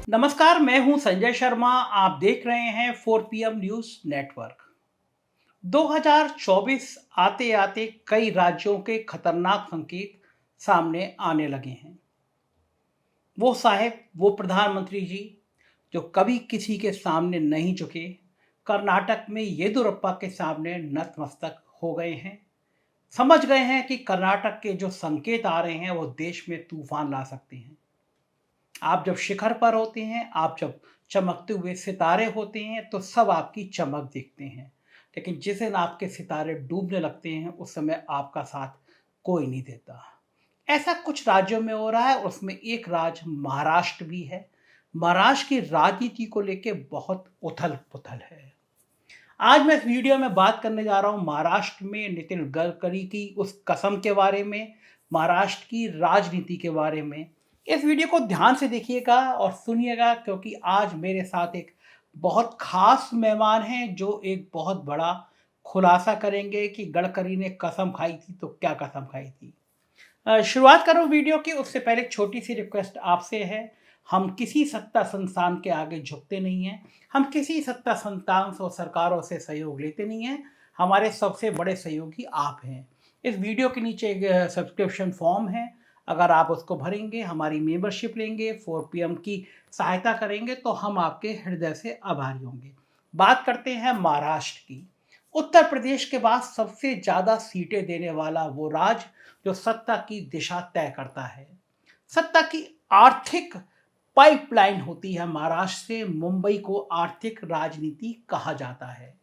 नमस्कार, मैं हूं संजय शर्मा। आप देख रहे हैं 4 PM न्यूज़ नेटवर्क। 2024 आते आते कई राज्यों के खतरनाक संकेत सामने आने लगे हैं। वो साहब, वो प्रधानमंत्री जी जो कभी किसी के सामने नहीं झुके, कर्नाटक में येदियुरप्पा के सामने नतमस्तक हो गए हैं। समझ गए हैं कि कर्नाटक के जो संकेत आ रहे हैं वो देश में तूफान ला सकते हैं। आप जब शिखर पर होते हैं, आप जब चमकते हुए सितारे होते हैं तो सब आपकी चमक देखते हैं। लेकिन जिस दिन आपके सितारे डूबने लगते हैं उस समय आपका साथ कोई नहीं देता। ऐसा कुछ राज्यों में हो रहा है, उसमें एक राज्य महाराष्ट्र भी है। महाराष्ट्र की राजनीति को लेके बहुत उथल-पुथल है। आज मैं इस वीडियो में बात करने जा रहा हूँ महाराष्ट्र में नितिन गडकरी की उस कसम के बारे में, महाराष्ट्र की राजनीति के बारे में। इस वीडियो को ध्यान से देखिएगा और सुनिएगा, क्योंकि आज मेरे साथ एक बहुत खास मेहमान हैं जो एक बहुत बड़ा खुलासा करेंगे कि गडकरी ने कसम खाई थी तो क्या कसम खाई थी। शुरुआत करूँ वीडियो की उससे पहले एक छोटी सी रिक्वेस्ट आपसे है। हम किसी सत्ता संस्थान के आगे झुकते नहीं हैं। हम किसी सत्ता संस्थान और सरकारों से सहयोग लेते नहीं हैं। हमारे सबसे बड़े सहयोगी आप हैं। इस वीडियो के नीचे एक सब्सक्रिप्शन फॉर्म है। अगर आप उसको भरेंगे, हमारी मेंबरशिप लेंगे, 4 PM की सहायता करेंगे तो हम आपके हृदय से आभारी होंगे। बात करते हैं महाराष्ट्र की। उत्तर प्रदेश के बाद सबसे ज़्यादा सीटें देने वाला वो राज्य जो सत्ता की दिशा तय करता है। सत्ता की आर्थिक पाइपलाइन होती है महाराष्ट्र से। मुंबई को आर्थिक राजनीति कहा जाता है।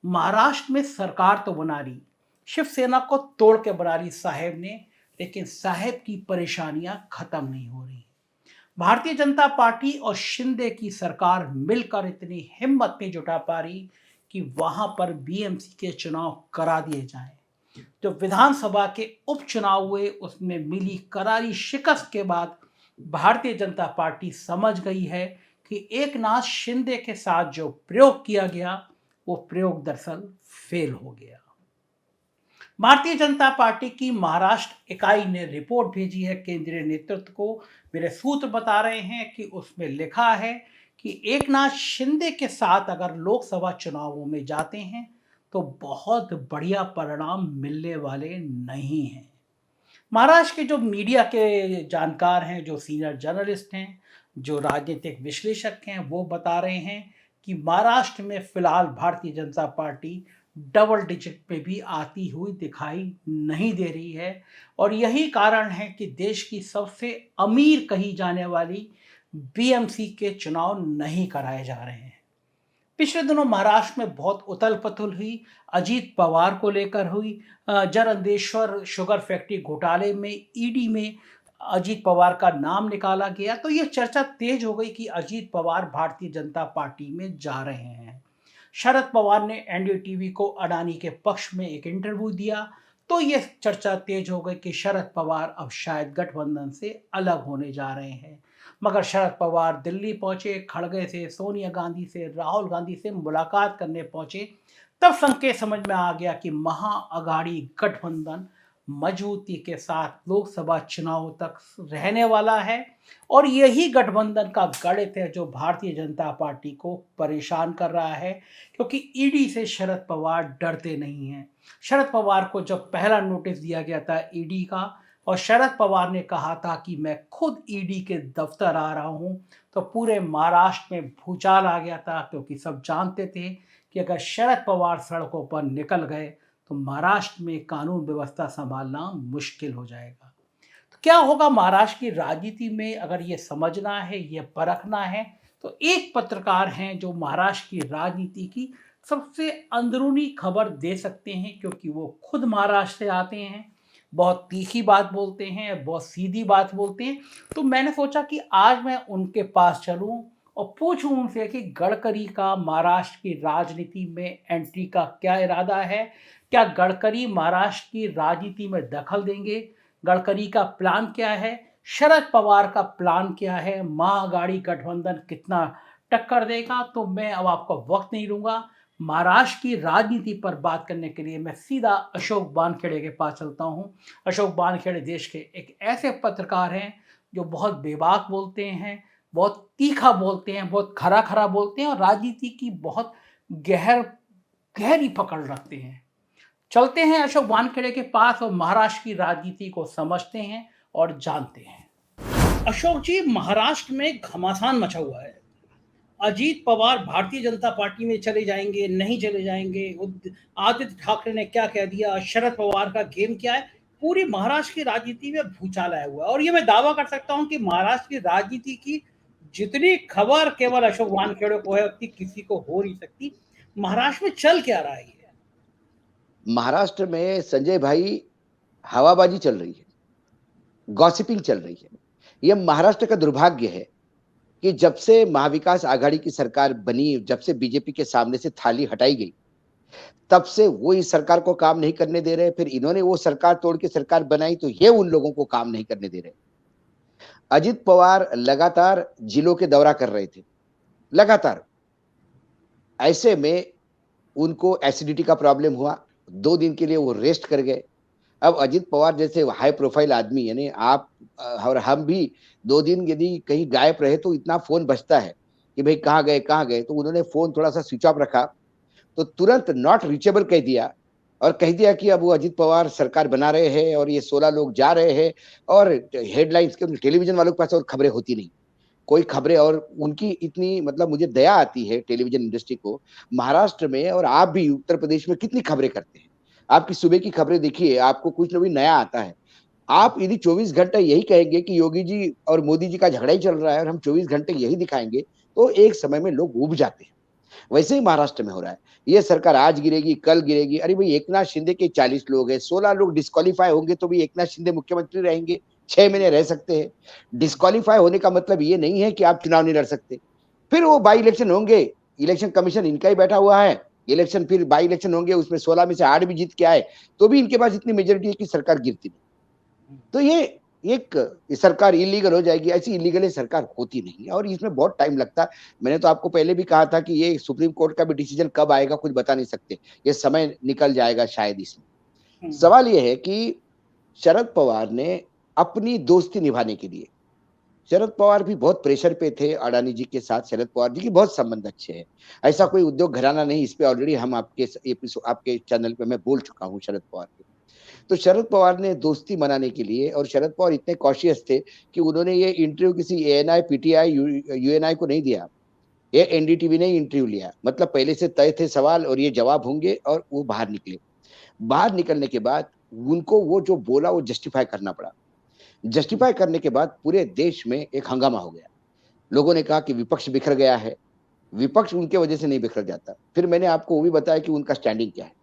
महाराष्ट्र में सरकार तो बना रही, शिवसेना को तोड़ के बना रही साहेब ने, लेकिन साहेब की परेशानियां खत्म नहीं हो रही। भारतीय जनता पार्टी और शिंदे की सरकार मिलकर इतनी हिम्मत नहीं जुटा पा रही कि वहां पर बीएमसी के चुनाव करा दिए जाएं। जो विधानसभा के उपचुनाव हुए उसमें मिली करारी शिकस्त के बाद भारतीय जनता पार्टी समझ गई है कि एकनाथ शिंदे के साथ जो प्रयोग किया गया वो प्रयोग दरअसल फेल हो गया। भारतीय जनता पार्टी की महाराष्ट्र इकाई ने रिपोर्ट भेजी है केंद्रीय नेतृत्व को। मेरे सूत्र बता रहे हैं कि उसमें लिखा है कि एकनाथ शिंदे के साथ अगर लोकसभा चुनावों में जाते हैं तो बहुत बढ़िया परिणाम मिलने वाले नहीं हैं। महाराष्ट्र के जो मीडिया के जानकार हैं, जो सीनियर जर्नलिस्ट हैं, जो राजनीतिक विश्लेषक हैं, वो बता रहे हैं कि महाराष्ट्र में फिलहाल Bharatiya Janata party double digit पे भी आती हुई दिखाई नहीं दे रही है। और यही कारण है कि देश की सबसे अमीर कही जाने वाली बीएमसी के चुनाव नहीं कराए जा रहे हैं। पिछले दिनों महाराष्ट्र में बहुत उथल पुथल हुई, अजीत पवार को लेकर हुई। जरंधेश्वर शुगर फैक्ट्री घोटाले में ईडी में अजीत पवार का नाम निकाला गया तो यह चर्चा तेज हो गई कि अजीत पवार भारतीय जनता पार्टी में जा रहे हैं। शरद पवार ने एनडीटीवी को अडानी के पक्ष में एक इंटरव्यू दिया तो यह चर्चा तेज हो गई कि शरद पवार अब शायद गठबंधन से अलग होने जा रहे हैं। मगर शरद पवार दिल्ली पहुंचे, खड़गे से, सोनिया गांधी से, राहुल गांधी से मुलाकात करने पहुंचे, तब संकेत समझ में आ गया कि महाअघाड़ी गठबंधन मजबूती के साथ लोकसभा चुनाव तक रहने वाला है। और यही गठबंधन का गणित है जो भारतीय जनता पार्टी को परेशान कर रहा है, क्योंकि ईडी से शरद पवार डरते नहीं हैं। शरद पवार को जब पहला नोटिस दिया गया था ईडी का और शरद पवार ने कहा था कि मैं खुद ईडी के दफ्तर आ रहा हूं, तो पूरे महाराष्ट्र में भूचाल आ गया था, क्योंकि सब जानते थे कि अगर शरद पवार सड़कों पर निकल गए तो महाराष्ट्र में कानून व्यवस्था संभालना मुश्किल हो जाएगा। तो क्या होगा महाराष्ट्र की राजनीति में, अगर ये समझना है, ये परखना है, तो एक पत्रकार हैं जो महाराष्ट्र की राजनीति की सबसे अंदरूनी खबर दे सकते हैं, क्योंकि वो खुद महाराष्ट्र से आते हैं, बहुत तीखी बात बोलते हैं, बहुत सीधी बात बोलते हैं। तो मैंने सोचा कि आज मैं उनके पास चलूं और पूछूं उनसे कि गडकरी का महाराष्ट्र की राजनीति में एंट्री का क्या इरादा है। क्या गडकरी महाराष्ट्र की राजनीति में दखल देंगे? गडकरी का प्लान क्या है? शरद पवार का प्लान क्या है? महाअघाड़ी गठबंधन कितना टक्कर देगा? तो मैं अब आपको वक्त नहीं लूंगा। महाराष्ट्र की राजनीति पर बात करने के लिए मैं सीधा अशोक वानखेड़े के पास चलता हूँ। अशोक वानखेड़े देश के एक ऐसे पत्रकार हैं जो बहुत बेबाक बोलते हैं, बहुत तीखा बोलते हैं, बहुत खरा-खरा बोलते हैं और राजनीति की बहुत गहरी पकड़ रखते हैं। चलते हैं अशोक वानखेड़े के पास और महाराष्ट्र की राजनीति को समझते हैं और जानते हैं। अशोक जी, महाराष्ट्र में घमासान मचा हुआ है। अजीत पवार भारतीय जनता पार्टी में चले जाएंगे, नहीं चले जाएंगे, आदित्य ठाकरे ने क्या कह दिया, शरद पवार का गेम क्या है, पूरी महाराष्ट्र की राजनीति में भूचाल आया हुआ है। और ये मैं दावा कर सकता हूं कि महाराष्ट्र की राजनीति की जितनी खबर केवल अशोक वानखेड़े को है उतनी किसी को हो नहीं सकती। महाराष्ट्र में चल क्या रहा है? महाराष्ट्र में संजय भाई हवाबाजी चल रही है, गॉसिपिंग चल रही है। यह महाराष्ट्र का दुर्भाग्य है कि जब से महाविकास आघाड़ी की सरकार बनी, जब से बीजेपी के सामने से थाली हटाई गई, तब से वो इस सरकार को काम नहीं करने दे रहे। फिर इन्होंने वो सरकार तोड़ के सरकार बनाई तो ये उन लोगों को काम नहीं करने दे रहे। अजित पवार लगातार जिलों के दौरा कर रहे थे, लगातार। ऐसे में उनको एसिडिटी का प्रॉब्लम हुआ, 2 दिन के लिए वो रेस्ट कर गए। अब अजित पवार जैसे हाई प्रोफाइल आदमी, यानी आप और हम भी 2 दिन यदि कहीं गायब रहे तो इतना फोन बजता है कि भाई कहाँ गए, तो उन्होंने फोन थोड़ा सा स्विच ऑफ रखा, तो तुरंत नॉट रीचेबल कह दिया और कह दिया कि अब वो अजित पवार सरकार बना रहे हैं और ये 16 लोग जा रहे हैं। और हेडलाइंस के टेलीविजन वालों के पास और खबरें होती नहीं, कोई खबरें। और उनकी इतनी, मतलब मुझे दया आती है टेलीविजन इंडस्ट्री को, महाराष्ट्र में और आप भी उत्तर प्रदेश में कितनी खबरें करते हैं। आपकी सुबह की खबरें देखिए, आपको कुछ ना कुछ नया आता है। आप यदि 24 घंटे यही कहेंगे कि योगी जी और मोदी जी का झगड़ा ही चल रहा है और हम 24 घंटे यही दिखाएंगे, तो एक समय में लोग ऊब जाते हैं। वैसे ही महाराष्ट्र में हो रहा है। ये सरकार आज गिरेगी, कल गिरेगी। अरे भाई, एकनाथ शिंदे के 40 लोग हैं, 16 लोग डिस्क्वालीफाई होंगे तो भी एकनाथ शिंदे मुख्यमंत्री रहेंगे, 6 महीने रह सकते हैं। डिस्क्वालीफाई होने का मतलब ये नहीं है कि आप चुनाव नहीं लड़ सकते। फिर वो बाई इलेक्शन होंगे, इलेक्शन कमीशन इनका ही बैठा हुआ है, इलेक्शन फिर बाई इलेक्शन होंगे, उसमें 16 में से 8 भी जीत के आए तो भी इनके पास इतनी मेजोरिटी है कि सरकार गिरती नहीं। तो ये सरकार इलीगल हो जाएगी। ऐसी इलीगल सरकार होती नहीं और इसमें बहुत टाइम लगता है। मैंने तो आपको पहले भी कहा था कि ये सुप्रीम कोर्ट का भी डिसीजन कब आएगा कुछ बता नहीं सकते, ये समय निकल जाएगा शायद। इसमें सवाल ये है कि शरद पवार ने अपनी दोस्ती निभाने के लिए, शरद पवार भी बहुत प्रेशर पे थे अडानी जी के साथ। शरद पवार जी की बहुत संबंध अच्छे हैं, ऐसा कोई उद्योग घराना नहीं। इस पे ऑलरेडी हम आपके चैनल पे मैं बोल चुका हूँ शरद पवार के। तो शरद पवार ने दोस्ती मनाने के लिए, और शरद पवार इतने कॉशियस थे कि उन्होंने ये इंटरव्यू किसी एएनआई, पीटीआई, यूएनआई को नहीं दिया, ये एनडीटीवी ने इंटरव्यू लिया। मतलब पहले से तय थे सवाल और ये जवाब होंगे, और वो बाहर निकले। बाहर निकलने के बाद उनको वो जो बोला वो जस्टिफाई करना पड़ा। जस्टिफाई करने के बाद पूरे देश में एक हंगामा हो गया। लोगों ने कहा कि विपक्ष बिखर गया है। विपक्ष उनके वजह से नहीं बिखर जाता। फिर मैंने आपको वो भी बताया कि उनका स्टैंडिंग क्या है।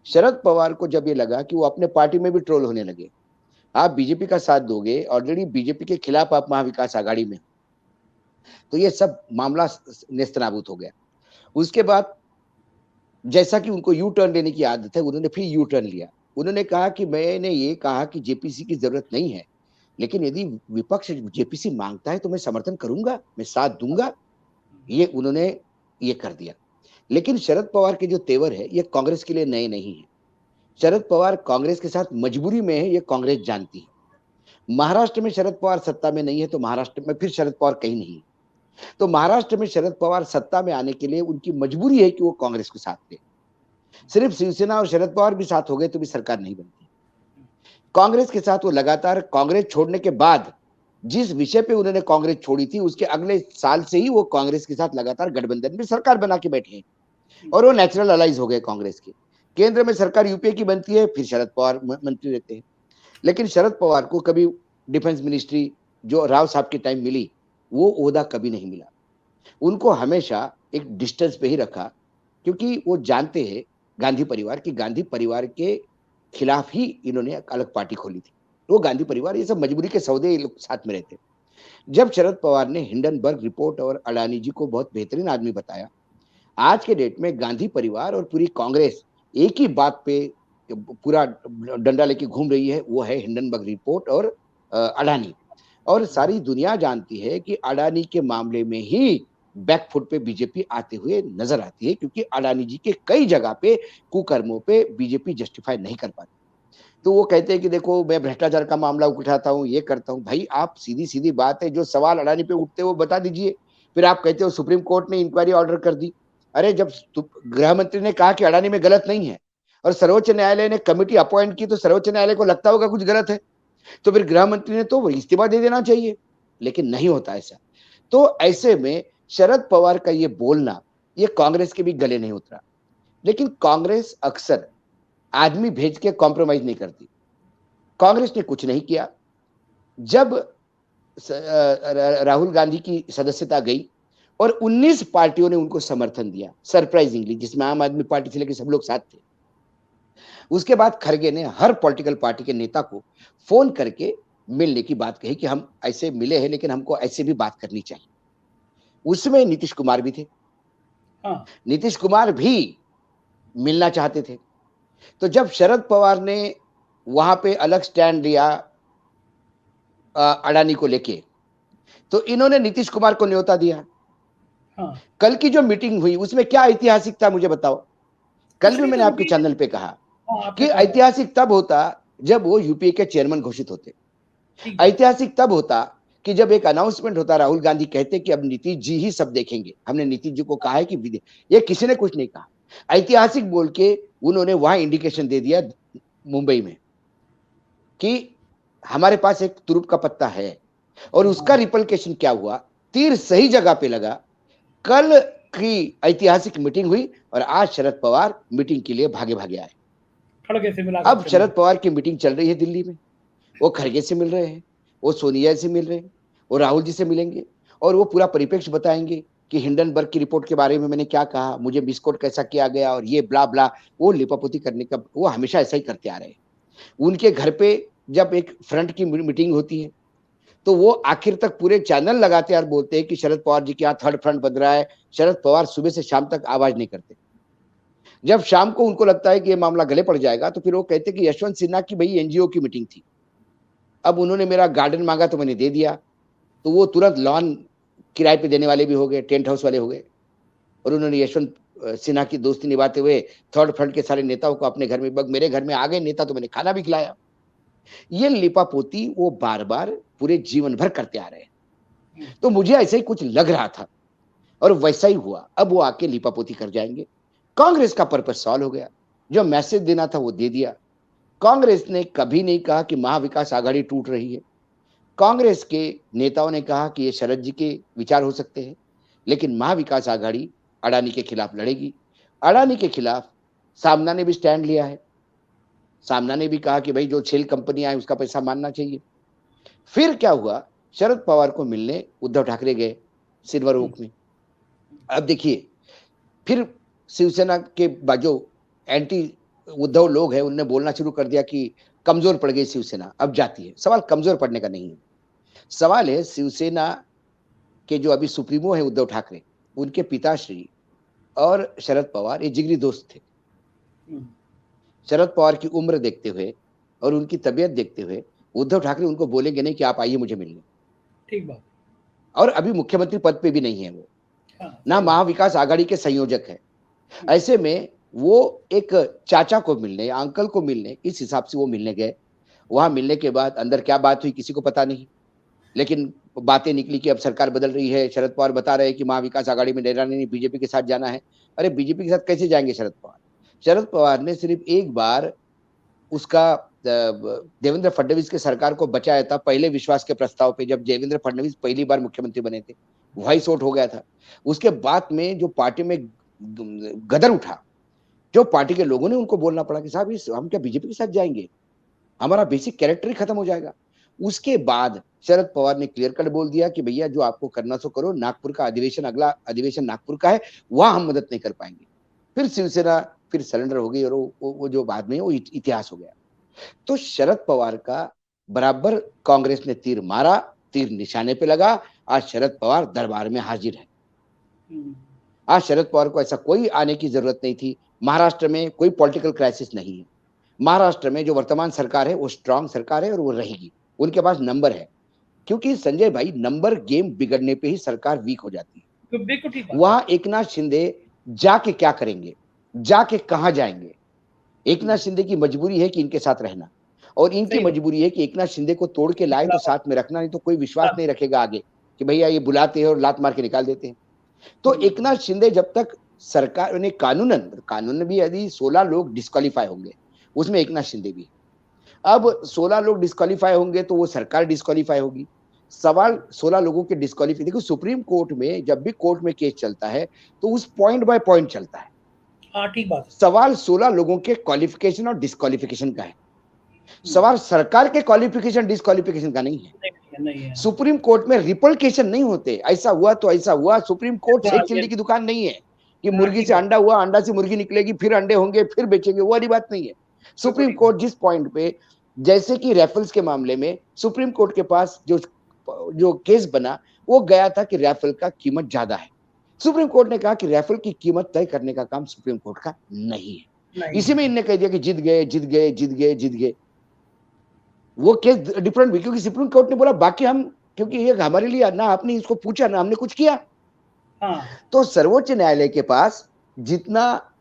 शरद पवार को जब ये लगा कि वो अपने पार्टी में भी ट्रोल होने लगे, आप बीजेपी का साथ दोगे, ऑलरेडी बीजेपी के खिलाफ आप महाविकास आघाड़ी में, तो ये सब मामला नेस्तनाबूद हो गया। उसके बाद जैसा कि उनको यू टर्न लेने की आदत है, उन्होंने फिर यू टर्न लिया। उन्होंने कहा कि मैंने ये कहा कि जेपीसी की जरूरत नहीं है, लेकिन यदि विपक्ष जेपीसी मांगता है तो मैं समर्थन करूंगा, मैं साथ दूंगा। ये उन्होंने ये कर दिया। लेकिन शरद पवार के जो तेवर है ये कांग्रेस के लिए नए नहीं है। शरद पवार कांग्रेस के साथ मजबूरी में है, ये कांग्रेस जानती है। महाराष्ट्र में शरद पवार सत्ता में नहीं है तो महाराष्ट्र में फिर शरद पवार कहीं नहीं है। तो महाराष्ट्र में शरद पवार सत्ता में आने के लिए उनकी मजबूरी है कि वो कांग्रेस के साथ थे। सिर्फ शिवसेना और शरद पवार भी साथ हो गए तो भी सरकार नहीं बनती। कांग्रेस के साथ वो लगातार, कांग्रेस छोड़ने के बाद जिस विषय पे उन्होंने कांग्रेस छोड़ी थी उसके अगले साल से ही वो कांग्रेस के साथ लगातार गठबंधन में सरकार बना के बैठे हैं और वो नेचुरल अलाइज हो गए कांग्रेस के। केंद्र में सरकार यूपीए की बनती है, फिर शरद पवार मंत्री रहते हैं। लेकिन शरद पवार को कभी डिफेंस मिनिस्ट्री जो राव साहब के टाइम मिली, वो ओहदा कभी नहीं मिला। उनको हमेशा एक डिस्टेंस पे ही रखा, क्योंकि वो जानते हैं गांधी परिवार की, गांधी परिवार के खिलाफ ही इन्होंने अलग पार्टी खोली थी। वो गांधी परिवार, ये सब मजबूरी के सौदे ये लोग साथ में रहते। जब शरद पवार ने हिंडनबर्ग रिपोर्ट और अडानी जी को बहुत बेहतरीन आदमी बताया, आज के डेट में गांधी परिवार और पूरी कांग्रेस एक ही बात पे पूरा डंडा लेके घूम रही है, वो है हिंडनबर्ग रिपोर्ट और अडानी। और सारी दुनिया जानती है कि अडानी के मामले में ही बैकफुट पे बीजेपी आते हुए नजर आती है, क्योंकि अडानी जी के कई जगह पे कुकर्मों पे बीजेपी जस्टिफाई नहीं कर पाती। तो वो कहते हैं कि देखो मैं भ्रष्टाचार का मामला उठाता हूँ, ये करता हूँ। भाई आप सीधी-सीधी बात है, जो सवाल अडानी पे उठते हैं वो बता दीजिए। फिर आप कहते हो सुप्रीम कोर्ट ने इंक्वायरी ऑर्डर कर दी। अरे जब गृह मंत्री ने कहा कि अडानी में गलत नहीं है और सर्वोच्च न्यायालय ने कमिटी अपॉइंट की, तो सर्वोच्च न्यायालय को लगता होगा कुछ गलत है, तो फिर गृह मंत्री ने तो इस्तीफा दे देना चाहिए, लेकिन नहीं होता ऐसा। तो ऐसे में शरद पवार का ये बोलना, ये कांग्रेस के भी गले नहीं उतरा। लेकिन कांग्रेस अक्सर आदमी भेज के कॉम्प्रोमाइज नहीं करती। कांग्रेस ने कुछ नहीं किया। जब राहुल गांधी की सदस्यता गई और 19 पार्टियों ने उनको समर्थन दिया सरप्राइजिंगली, जिसमें आम आदमी पार्टी से लेकर सब लोग साथ थे। उसके बाद खरगे ने हर पॉलिटिकल पार्टी के नेता को फोन करके मिलने की बात कही कि हम ऐसे मिले हैं, लेकिन हमको ऐसे भी बात करनी चाहिए। उसमें नीतीश कुमार भी थे। हाँ, नीतीश कुमार भी मिलना चाहते थे। तो जब शरद पवार ने वहां पे अलग स्टैंड लिया अडानी को लेके, तो इन्होंने नीतीश कुमार को न्योता दिया। हाँ, कल की जो मीटिंग हुई उसमें क्या ऐतिहासिक था मुझे बताओ। कल कुछ भी नहीं मैंने तो आपके अभी। चैनल पे कहा हाँ, कि आपने कहा था। ऐतिहासिक तब होता जब वो यूपीए के चेयरमैन घोषित होते। ठीक बात। ऐतिहासिक तब होता कि जब एक अनाउंसमेंट होता, राहुल गांधी कहते कि अब नीतीश जी ही सब देखेंगे, हमने नीतीश जी को कहा है कि ये किसी ने कुछ नहीं कहा। ऐतिहासिक बोल के उन्होंने वहां इंडिकेशन दे दिया मुंबई में कि हमारे पास एक तुरुप का पत्ता है, और उसका हाँ, रिपल्केशन क्या हुआ, तीर सही जगह पे लगा। कल की ऐतिहासिक मीटिंग हुई और आज शरद पवार मीटिंग के लिए भागे भागे आए। खड़गे से अब मुलाकात करने। शरद पवार की मीटिंग चल रही है दिल्ली में। वो खरगे से मिल रहे हैं, वो सोनिया से मिल रहे हैं, वो राहुल जी से मिलेंगे और वो पूरा परिप्रेक्ष्य बताएंगे कि हिंडनबर्ग की रिपोर्ट के बारे में मैंने क्या कहा, मुझे मिसकोट कैसा किया गया और ये ब्ला ब्ला। वो लिपापोती करने का वो हमेशा ऐसा ही करते आ रहे हैं। उनके घर पे जब एक फ्रंट की मीटिंग होती है, तो वो आखिर तक पूरे चैनल लगाते और बोलते हैं कि शरद पवार जी के यहाँ थर्ड फ्रंट बन रहा है। शरद पवार सुबह से शाम तक आवाज नहीं करते। जब शाम को उनको लगता है कि ये मामला गले पड़ जाएगा, तो फिर वो कहते कि यशवंत सिन्हा की भाई एनजीओ की मीटिंग थी, अब उन्होंने मेरा गार्डन मांगा तो मैंने दे दिया। तो वो तुरंत लॉन किराए पे देने वाले भी हो गए, टेंट हाउस वाले हो गए, और उन्होंने यशवंत सिन्हा की दोस्ती निभाते हुए थर्ड फ्रंट के सारे नेताओं को अपने घर में, मेरे घर में आ गए नेता तो मैंने खाना भी खिलाया। ये लिपापोती वो बार बार पूरे जीवन भर करते आ रहे हैं। तो मुझे ऐसे ही कुछ लग रहा था और वैसा ही हुआ। अब वो आके लिपापोती कर जाएंगे। कांग्रेस का पर्पस सॉल्व हो गया। जो मैसेज देना था वो दे दिया। कांग्रेस ने कभी नहीं कहा कि महाविकास आघाड़ी टूट रही है। कांग्रेस के नेताओं ने कहा कि ये शरद जी के विचार हो सकते हैं, लेकिन महाविकास आघाड़ी अडानी के खिलाफ लड़ेगी। अडानी के खिलाफ सामना ने भी स्टैंड लिया है। सामना ने भी कहा कि भाई जो शेल कंपनियां हैं उसका पैसा मानना चाहिए। फिर क्या हुआ, शरद पवार को मिलने उद्धव ठाकरे गए सिल्वर ओक में। अब देखिए, फिर शिवसेना के जो एंटी उद्धव लोग हैं उनने बोलना शुरू कर दिया कि कमजोर पड़ गई शिवसेना, अब जाती है। सवाल कमजोर पड़ने का नहीं है। सवाल है शिवसेना के जो अभी सुप्रीमो है उद्धव ठाकरे, उनके पिताश्री और शरद पवार ये जिगरी दोस्त थे। शरद पवार की उम्र देखते हुए और उनकी तबीयत देखते हुए उद्धव ठाकरे उनको बोलेंगे नहीं कि आप आइए मुझे मिलने। ठीक बात। और अभी मुख्यमंत्री पद पे भी नहीं है वो, हाँ, ना सही बात। महाविकास आघाड़ी के संयोजक है। ऐसे में वो एक चाचा को मिलने या अंकल को मिलने, इस हिसाब से वो मिलने गए। वहां मिलने के बाद अंदर क्या बात हुई किसी को पता नहीं, लेकिन बातें निकली कि अब सरकार बदल रही है। शरद पवार बता रहे हैं कि महाविकास आघाड़ी में रहना नहीं, बीजेपी के साथ जाना है। अरे बीजेपी के साथ कैसे जाएंगे शरद पवार? शरद पवार ने सिर्फ एक बार उसका देवेंद्र फडणवीस के सरकार को बचाया था, पहले विश्वास के प्रस्ताव पे, जब देवेंद्र फडणवीस पहली बार मुख्यमंत्री बने थे, वॉइस आउट हो गया था। उसके बाद में जो पार्टी में गदर उठा, जो पार्टी के लोगों ने उनको बोलना पड़ा कि साहब हम क्या बीजेपी के साथ जाएंगे, हमारा बेसिक कैरेक्टर ही खत्म हो जाएगा। उसके बाद शरद पवार ने क्लियर कट बोल दिया कि भैया जो आपको करना सो करो, नागपुर का अधिवेशन, अगला अधिवेशन नागपुर का है, वहां हम मदद नहीं कर पाएंगे। फिर शिवसेना फिर सरेंडर हो गई और वो जो बाद में वो इतिहास हो गया। तो शरद पवार का बराबर कांग्रेस ने तीर मारा, तीर निशाने पे लगा। आज शरद पवार दरबार में हाजिर है। आज शरद पवार को ऐसा कोई आने की जरूरत नहीं थी। महाराष्ट्र में कोई पॉलिटिकल क्राइसिस नहीं है। महाराष्ट्र में जो वर्तमान सरकार है वो स्ट्रांग सरकार है और वो रहेगी। उनके पास नंबर है, क्योंकि संजय भाई नंबर गेम बिगड़ने पे ही सरकार वीक हो जाती है। तो बिल्कुल ठीक बात है। वहां एकनाथ शिंदे जाके क्या करेंगे, जाके कहां जाएंगे? एकनाथ शिंदे की मजबूरी है कि इनके साथ रहना। और इनकी सही बात। मजबूरी है कि एकनाथ शिंदे को तोड़ के लाए तो साथ में रखना, नहीं तो कोई विश्वास हाँ, नहीं रखेगा आगे कि भैया ये बुलाते हैं और लात मार के निकाल देते हैं। तो एकनाथ शिंदे जब तक सरकार ने कानून भी यदि 16 लोग डिस्क्वालीफाई होंगे, उसमें एकनाथ शिंदे भी है। अब 16 लोग डिस्क्वालीफाई होंगे तो वो सरकार डिस्क्वालीफाई होगी। सवाल 16 लोगों के डिस्क्वालीफाई, देखो सुप्रीम कोर्ट में जब भी कोर्ट में केस चलता है तो उस पॉइंट बाय पॉइंट चलता है। हाँ, ठीक बात है। सवाल 16 लोगों के क्वालिफिकेशन और डिस्क्वालिफिकेशन का है। हम्म, सवाल सरकार के क्वालिफिकेशन डिस्क्वालिफिकेशन का नहीं है। नहीं है। सुप्रीम कोर्ट में रिपलकेशन नहीं होते, ऐसा हुआ तो ऐसा हुआ। सुप्रीम कोर्ट हाँ, शेख चिल्ली की दुकान नहीं है कि हाँ, मुर्गी ठीक से है। अंडा हुआ, अंडा से मुर्गी निकलेगी, फिर अंडे होंगे, फिर बेचेंगे, वो वाली बात नहीं है। बिल्कुल सुप्रीम ठीक कोर्ट जिस पॉइंट पे, जैसे कि राफेल्स के मामले में सुप्रीम कोर्ट के पास जो जो केस बना, वो गया था कि राफेल का कीमत ज्यादा है। सुप्रीम कोर्ट ने कहा कि राफेल की कीमत तय करने का काम सुप्रीम कोर्ट का नहीं है। नहीं इसी में है। इनने कह दिया कि जीत गए, जीत गए, जीत गए, जीत गए। वो केस डिफरेंट हुई क्योंकि सुप्रीम कोर्ट ने बोला बाकी हम, क्योंकि ये हमारे लिए ना आपने इसको पूछा ना हमने कुछ किया। हाँ, तो सर्वोच्च न्यायालय के पास जितना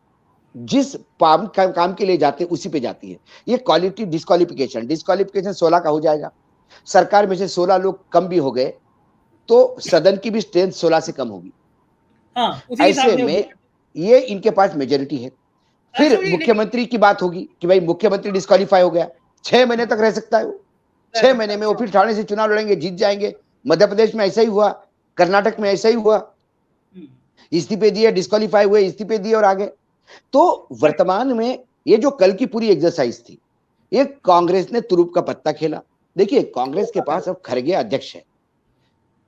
जिस काम के लिए जाते उसी पे जाती है। ये क्वालिटी डिस्क्वालिफिकेशन डिस्क्वालिफिकेशन 16 का हो जाएगा। सरकार में से 16 लोग कम भी हो गए तो सदन की भी स्ट्रेंथ 16 से कम होगी। हाँ, उसी के हिसाब ऐसे से होगी। में ये इनके पास मेजोरिटी है। अच्छा, फिर ये लेकिन मुख्यमंत्री की बात होगी कि भाई मुख्यमंत्री डिस्क्वालीफाई हो गया, 6 महीने तक रह सकता है वो। रह छह सकता महीने है। में वो फिर ठाणे से चुनाव लड़ेंगे, जीत जाएंगे। मध्य प्रदेश में ऐसा ही हुआ, कर्नाटक में ऐसा ही हुआ। हम्म, इस्तीफे दिए, डिस्क्वालीफाई हुए, इस्तीफे दिए और आगे। तो वर्तमान में ये जो कल की पूरी एक्सरसाइज थी, ये कांग्रेस ने तुरुप का पत्ता खेला। देखिए कांग्रेस के पास अब खरगे अध्यक्ष है। हाँ,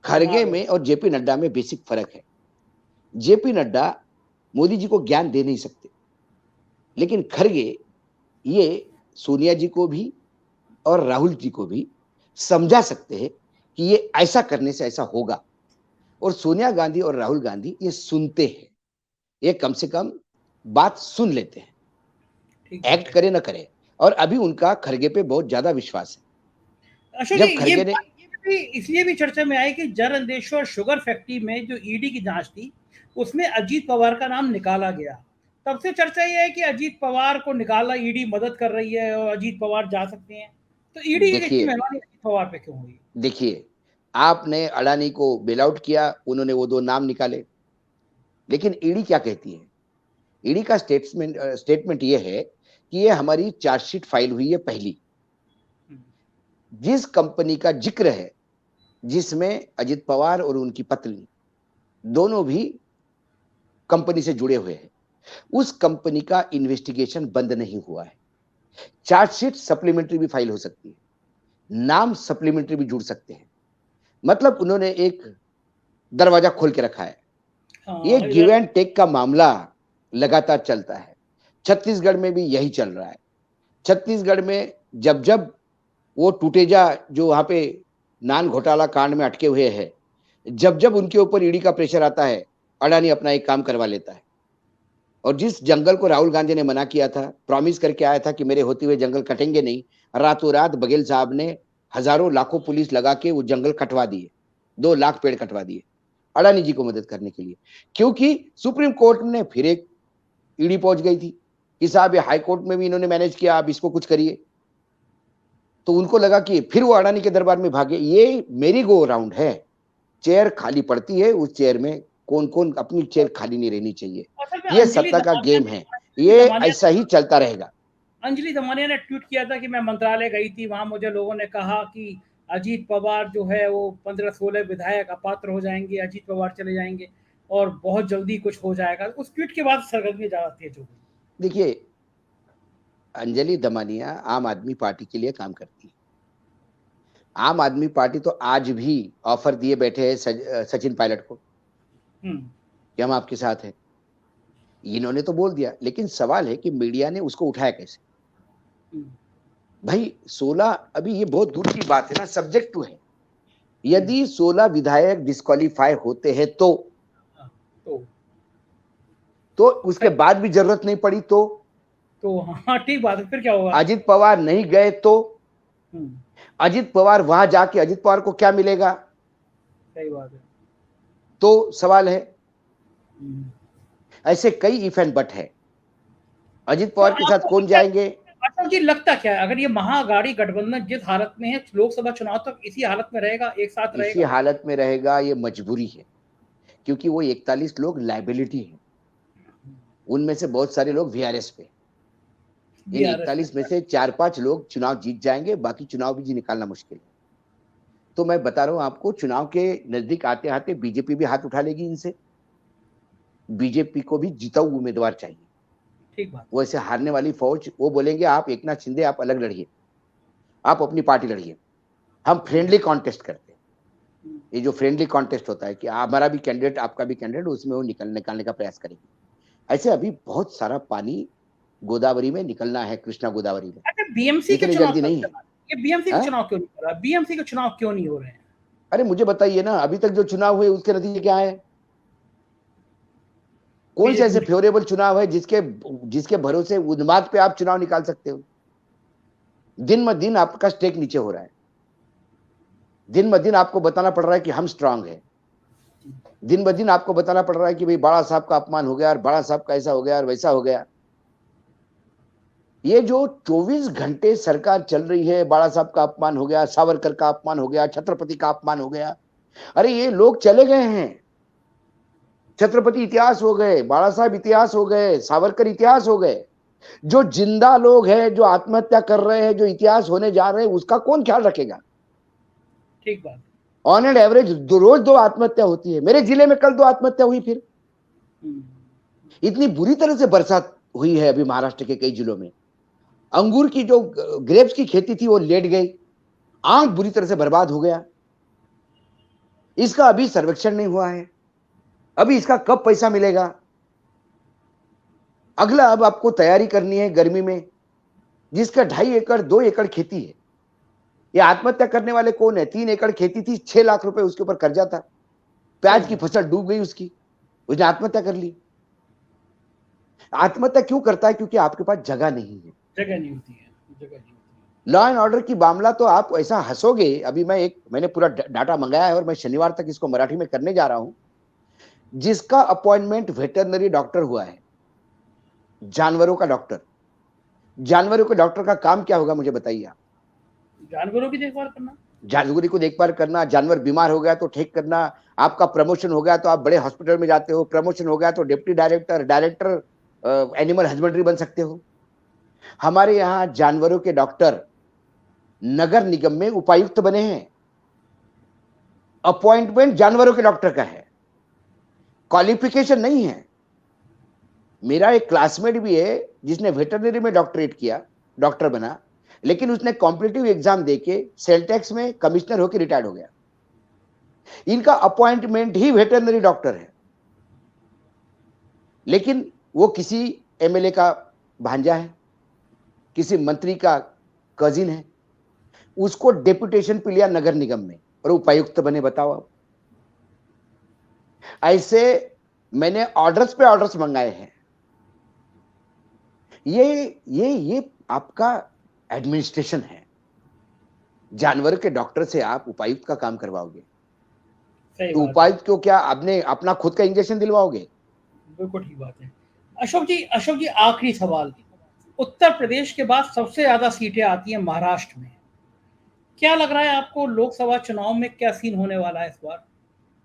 खरगे में और जेपी नड्डा में बेसिक फर्क है। जेपी नड्डा मोदी जी को ज्ञान दे नहीं सकते, लेकिन खरगे ये सोनिया जी को भी और राहुल जी को भी समझा सकते हैं कि ये ऐसा करने से ऐसा होगा। और सोनिया गांधी और राहुल गांधी ये सुनते हैं, ये कम से कम बात सुन लेते हैं, ठीक बात एक्ट है। करे ना करे। और अभी उनका खरगे पे बहुत ज्यादा विश्वास अच्छा है। जी, जब ये खरगे ने, बात ये भी इसलिए भी चर्चा में आई कि जरंदेश्वर शुगर फैक्ट्री में जो ईडी की जांच थी, उसमें अजीत पवार का नाम निकाला गया। तब से चर्चा ये है कि अजीत पवार को निकाला, ईडी मदद कर रही है और अजीत पवार जा सकते हैं। तो ईडी की इतनी देखिए मेहरबानी अजीत पवार पे क्यों हुई? देखिए आपने अडानी को बेल आउट किया, उन्होंने वो 2 नाम निकाले, लेकिन ईडी क्या कहती है? ईडी का स्टेटमेंट ये है कि ये हमारी चार्जशीट फाइल हुई है पहली। हम्म, जिस कंपनी का जिक्र है, जिसमें अजित पवार और उनकी पत्नी दोनों भी कंपनी से जुड़े हुए हैं, उस कंपनी का इन्वेस्टिगेशन बंद नहीं हुआ है। चार्जशीट सप्लीमेंट्री भी फाइल हो सकती है, नाम सप्लीमेंट्री भी जुड़ सकते हैं। मतलब उन्होंने एक दरवाजा खोल के रखा है। ये हाँ, गिव इधर एंड टेक का मामला लगातार चलता है। छत्तीसगढ़ में भी यही चल रहा है। छत्तीसगढ़ में जब जब वो टूटेजा जो वहां पे नान घोटाला कांड में अटके हुए हैं, जब जब उनके ऊपर ईडी का प्रेशर आता है, अडानी अपना एक काम करवा लेता है। और जिस जंगल को राहुल गांधी ने मना किया था, प्रॉमिस करके आया था कि मेरे होते हुए जंगल कटेंगे नहीं, रातों रात बघेल साहब ने हजारों लाखों पुलिस लगा के वो जंगल कटवा दिए, 2 लाख पेड़ कटवा दिए अडानी जी को मदद करने के लिए। क्योंकि सुप्रीम कोर्ट ने फिर एक ईडी पहुंच गई थी कि साहब ये हाई कोर्ट में भी इन्होंने मैनेज किया, आप इसको कुछ करिए। तो उनको लगा कि फिर वो अडानी के दरबार में भागे। ये मेरी गो राउंड है, चेयर खाली पड़ती है, उस चेयर में कौन कौन, अपनी चेयर खाली नहीं रहनी चाहिए। असल में ये सत्ता का गेम है, ये ऐसा ही चलता रहेगा। अंजलि दमानिया ने ट्वीट किया था कि मैं मंत्रालय गई थी, वहां मुझे लोगों ने कहा कि अजीत पवार जो है वो 15-16 विधायक अपात्र हो जाएंगे, अजीत पवार चले जाएंगे और बहुत जल्दी कुछ हो जाएगा। उस ट्वीट के बाद सरगर्मी ज्यादा तेज हो गई। देखिए अंजलि दमानिया आम आदमी पार्टी के लिए काम करती है। आम आदमी पार्टी तो आज भी ऑफर दिए बैठे हैं सचिन पायलट को हम्म, कि हम आपके साथ हैं। इन्होंने तो बोल दिया, लेकिन सवाल है कि मीडिया ने उसको उठाया कैसे? हम्म, भाई 16, अभी ये बहुत दूर की बात है ना, सब्जेक्ट टू है। हम्म, यदि 16 विधायक डिस्क्वालीफाई होते हैं हाँ, तो तो उसके बाद भी जरूरत नहीं पड़ी तो हाँ, ठीक बात है, फिर क्या होगा? अजित पवार नहीं गए तो हम्म, अजित पवार वहां जाके अजित पवार को क्या मिलेगा? सही बात है। तो सवाल है। हम्म। ऐसे कई इफ एंड बट है। अजित तो पवार के साथ आपको कौन जाएंगे? अशोक जी, लगता क्या है अगर ये महाअघाड़ी गठबंधन जिस हालत में है, लोकसभा चुनाव तक इसी हालत में रहेगा, एक साथ इसी रहेगा? हालत में रहेगा, ये मजबूरी है, क्योंकि वो 41 लोग लायबिलिटी हैं। उनमें से बहुत सारे लोग वीआरएस पे। इन बीआरएस में 41 में से 4-5 लोग चुनाव जीत जाएंगे, बाकी चुनाव भी जी निकालना मुश्किल है। तो मैं बता रहा हूं आपको, चुनाव के नजदीक आते आते बीजेपी भी हाथ उठा लेगी इनसे। बीजेपी को भी जीता हुआ उम्मीदवार चाहिए। ठीक बात। वो ऐसे हारने वाली फौज, वो बोलेंगे आप एकनाथ शिंदे आप अलग लड़िए, आप अपनी पार्टी लड़िए, हम फ्रेंडली कॉन्टेस्ट करते हैं। ये जो फ्रेंडली कॉन्टेस्ट होता है कि हमारा भी कैंडिडेट आपका भी कैंडिडेट, उसमें वो निकालने का प्रयास करेंगे। ऐसे अभी बहुत सारा पानी गोदावरी में निकलना है, कृष्णा गोदावरी में, अच्छा, बीएमसी के इतनी चुनाव जल्दी कब नहीं है। चला? ये बीएमसी के हा? चुनाव क्यों नहीं हो रहा? बीएमसी के चुनाव क्यों नहीं हो रहे हैं? अरे मुझे बताइए ना, अभी तक जो चुनाव हुए उसके नतीजे क्या है? कौन से बीजेपी ऐसे ने। फेवरेबल चुनाव है जिसके जिसके भरोसे उन्माद पे आप चुनाव निकाल सकते हो? दिन ब दिन आपका स्टेक नीचे हो रहा है। दिन ब दिन आपको बताना पड़ रहा है कि हम स्ट्रांग है। दिन ब दिन आपको बताना पड़ रहा है कि भाई बाड़ा साहब का अपमान हो गया, और बाड़ा साहब का ऐसा हो गया और वैसा हो गया। ये जो 24 घंटे सरकार चल रही है, बाड़ा साहब का अपमान हो गया, सावरकर का अपमान हो गया, छत्रपति का अपमान हो गया। अरे ये लोग चले गए हैं। छत्रपति इतिहास हो गए, बाड़ा साहब इतिहास हो गए, सावरकर इतिहास हो गए। जो जिंदा लोग हैं, जो आत्महत्या कर रहे हैं, जो इतिहास होने जा रहे हैं, उसका कौन ख्याल रखेगा? ठीक बात। ऑन एंड एवरेज रोज 2 आत्महत्या होती है। मेरे जिले में कल 2 आत्महत्या हुई। फिर इतनी बुरी तरह से बरसात हुई है अभी महाराष्ट्र के कई जिलों में। अंगूर की जो ग्रेप्स की खेती थी वो लेट गई, आम बुरी तरह से बर्बाद हो गया। इसका अभी सर्वेक्षण नहीं हुआ है, अभी इसका कब पैसा मिलेगा? अगला अब आपको तैयारी करनी है गर्मी में, जिसका 2.5 एकड़ 2 एकड़ खेती है। ये आत्महत्या करने वाले कौन है? 3 एकड़ खेती थी, 6 लाख रुपए उसके ऊपर कर्जा था, प्याज की फसल डूब गई उसकी, उसने आत्महत्या कर ली। आत्महत्या क्यों करता है? क्योंकि आपके पास जगह नहीं है, जगह नहीं होती है, जगह नहीं होती है। लॉ एंड ऑर्डर की मामला तो आप ऐसा हंसोगे। अभी मैंने पूरा डाटा मंगाया है और मैं शनिवार तक इसको मराठी में करने जा रहा हूं। जिसका अपॉइंटमेंट वेटरनरी डॉक्टर हुआ है, जानवरों का डॉक्टर, जानवरों के डॉक्टर का काम क्या होगा मुझे बताइए आप? जानवरों की देखभाल करना। जानवरों को देखभाल करना, जानवर बीमार हो गया तो ठीक करना। आपका प्रमोशन हो गया तो आप बड़े हॉस्पिटल में जाते हो, प्रमोशन हो गया तो deputy director, director animal husbandry बन सकते हो। हमारे यहाँ जानवरों के डॉक्टर नगर निगम में उपायुक्त बने हैं। अपॉइंटमेंट जानवरों के डॉक्टर का है, क्वालिफिकेशन नहीं है। मेरा एक क्लासमेट भी है जिसने वेटरनरी में डॉक्टरेट किया, डॉक्टर बना, लेकिन उसने कॉम्पिटिटिव एग्जाम देके सेल टैक्स में कमिश्नर होकर रिटायर्ड हो गया। इनका अपॉइंटमेंट ही वेटरनरी डॉक्टर है, लेकिन वो किसी एमएलए का भांजा है, किसी मंत्री का कजिन है, उसको डेपुटेशन पे लिया नगर निगम में और उपायुक्त बने। बताओ आप। ऐसे मैंने ऑर्डर्स पे ऑर्डर्स मंगाए हैं। ये आपका एडमिनिस्ट्रेशन है। जानवर के डॉक्टर से आप उपायुक्त का काम करवाओगे सही तो बात है। उपायुक्त को क्या आपने अपना खुद का इंजेक्शन दिलवाओगे? बिल्कुल ठीक बात है। अशोक जी, आखिरी सवाल। उत्तर प्रदेश के बाद सबसे ज्यादा सीटें आती हैं महाराष्ट्र में। क्या लग रहा है आपको, लोकसभा चुनाव में क्या सीन होने वाला है इस बार?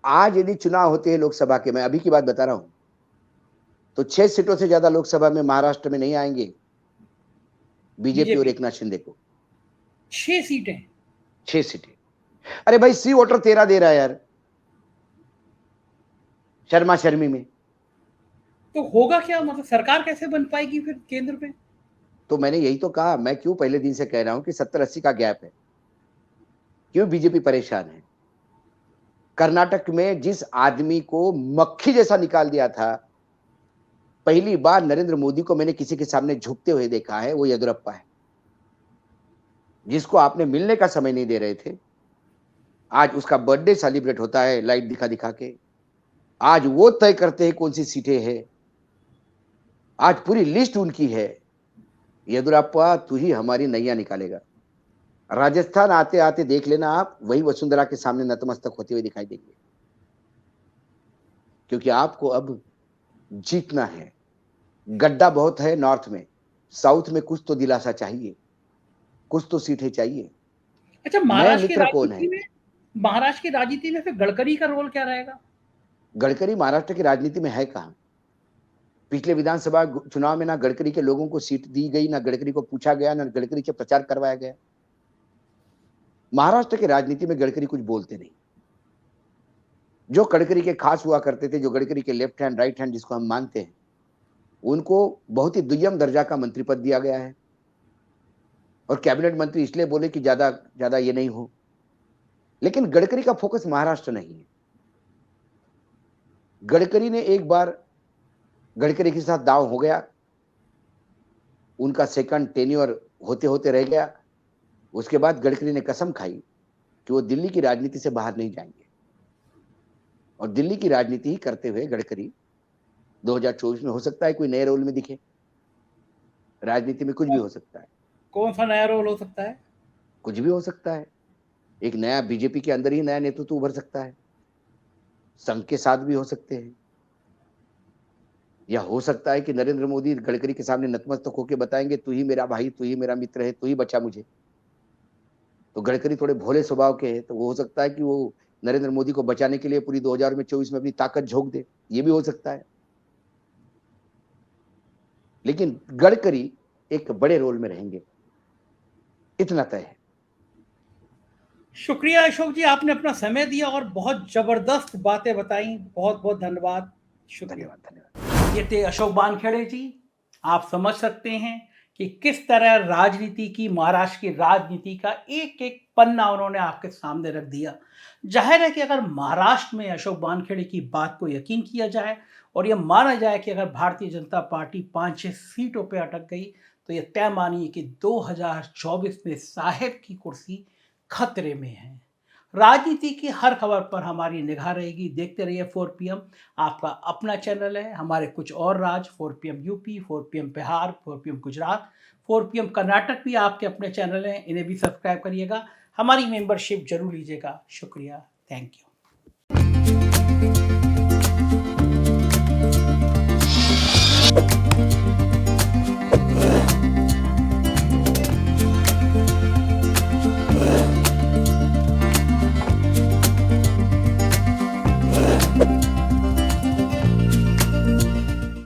आज यदि चुनाव होते हैं लोकसभा के, मैं अभी की बात बता रहा हूं, तो 6 सीटों से ज्यादा लोकसभा में महाराष्ट्र में नहीं आएंगे बीजेपी और बीजेपी। एकनाथ शिंदे को। 6 सीटें? 6 सीटें। अरे भाई, सी वोटर 13 दे रहा है यार, शर्मा शर्मी में। तो होगा क्या, मतलब सरकार कैसे बन पाएगी फिर केंद्र में? तो मैंने यही तो कहा, मैं क्यों पहले दिन से कह रहा हूं कि 70-80 का गैप है। क्यों बीजेपी परेशान है? कर्नाटक में जिस आदमी को मक्खी जैसा निकाल दिया था, पहली बार नरेंद्र मोदी को मैंने किसी के सामने झुकते हुए देखा है, वो येदियुरप्पा है। जिसको आपने मिलने का समय नहीं दे रहे थे, आज उसका बर्थडे सेलिब्रेट होता है लाइट दिखा दिखा के। आज वो तय करते हैं कौन सी सीटें हैं, आज पूरी लिस्ट उनकी है। येदियुरप्पा, तू ही हमारी नैया निकालेगा। राजस्थान आते आते देख लेना आप, वही वसुंधरा के सामने नतमस्तक होते हुए दिखाई देंगे। क्योंकि आपको अब जीतना है। गड्ढा बहुत है नॉर्थ में, साउथ में कुछ तो दिलासा चाहिए, कुछ तो सीटें चाहिए। अच्छा, नए महाराष्ट्र की मित्र कौन है? राजनीति में महाराष्ट्र की राजनीति में फिर गडकरी का रोल क्या रहेगा? गडकरी महाराष्ट्र की राजनीति में है कहाँ? पिछले विधानसभा चुनाव में ना गडकरी के लोगों को सीट दी गई, ना गडकरी को पूछा गया, ना गडकरी से प्रचार करवाया गया। महाराष्ट्र की राजनीति में गडकरी कुछ बोलते नहीं। जो गडकरी के खास हुआ करते थे, जो गडकरी के लेफ्ट हैंड राइट हैंड जिसको हम मानते हैं, उनको बहुत ही दुय्यम दर्जा का मंत्री पद दिया गया है। और कैबिनेट मंत्री इसलिए बोले कि ज्यादा ज्यादा ये नहीं हो। लेकिन गडकरी का फोकस महाराष्ट्र नहीं है। गडकरी ने एक बार, गडकरी के साथ दांव हो गया, उनका सेकंड टेन्योर होते होते रह गया। उसके बाद गडकरी ने कसम खाई कि वो दिल्ली की राजनीति से बाहर नहीं जाएंगे, और दिल्ली की राजनीति ही करते हुए गडकरी 2024 में हो सकता है कोई नए रोल में दिखे। राजनीति में कुछ भी हो सकता है। कौन सा नया रोल हो सकता है? कुछ भी हो सकता है। एक नया बीजेपी के अंदर ही नया नेतृत्व उभर सकता है, संघ के साथ भी हो सकते हैं, या हो सकता है कि नरेंद्र मोदी गडकरी के सामने नतमस्तक होकर बताएंगे, तू ही मेरा भाई, तू ही मेरा मित्र है, तू ही बचा मुझे। तो गडकरी थोड़े भोले स्वभाव के हैं, तो वो हो सकता है कि वो नरेंद्र मोदी को बचाने के लिए पूरी 2024 में अपनी ताकत झोंक दे, ये भी हो सकता है। लेकिन गडकरी एक बड़े रोल में रहेंगे, इतना तय है। शुक्रिया अशोक जी, आपने अपना समय दिया और बहुत जबरदस्त बातें बताई। बहुत बहुत धन्यवाद। शुक्रिया। धन्यवाद, धन्यवाद। ये थे अशोक वानखेड़े जी। आप समझ सकते हैं कि किस तरह राजनीति की, महाराष्ट्र की राजनीति का एक एक पन्ना उन्होंने आपके सामने रख दिया। जाहिर है कि अगर महाराष्ट्र में अशोक वानखेड़े की बात को यकीन किया जाए और यह माना जाए कि अगर भारतीय जनता पार्टी 5-6 सीटों पर अटक गई तो यह तय मानिए कि 2024 में साहिब की कुर्सी खतरे में है। राजनीति की हर खबर पर हमारी निगाह रहेगी। देखते रहिए 4PM, आपका अपना चैनल है। हमारे कुछ और राज्य, 4PM UP, 4PM Bihar, 4PM Gujarat, 4PM Karnataka भी आपके अपने चैनल हैं, इन्हें भी सब्सक्राइब करिएगा। हमारी मेंबरशिप जरूर लीजिएगा। शुक्रिया, थैंक यू।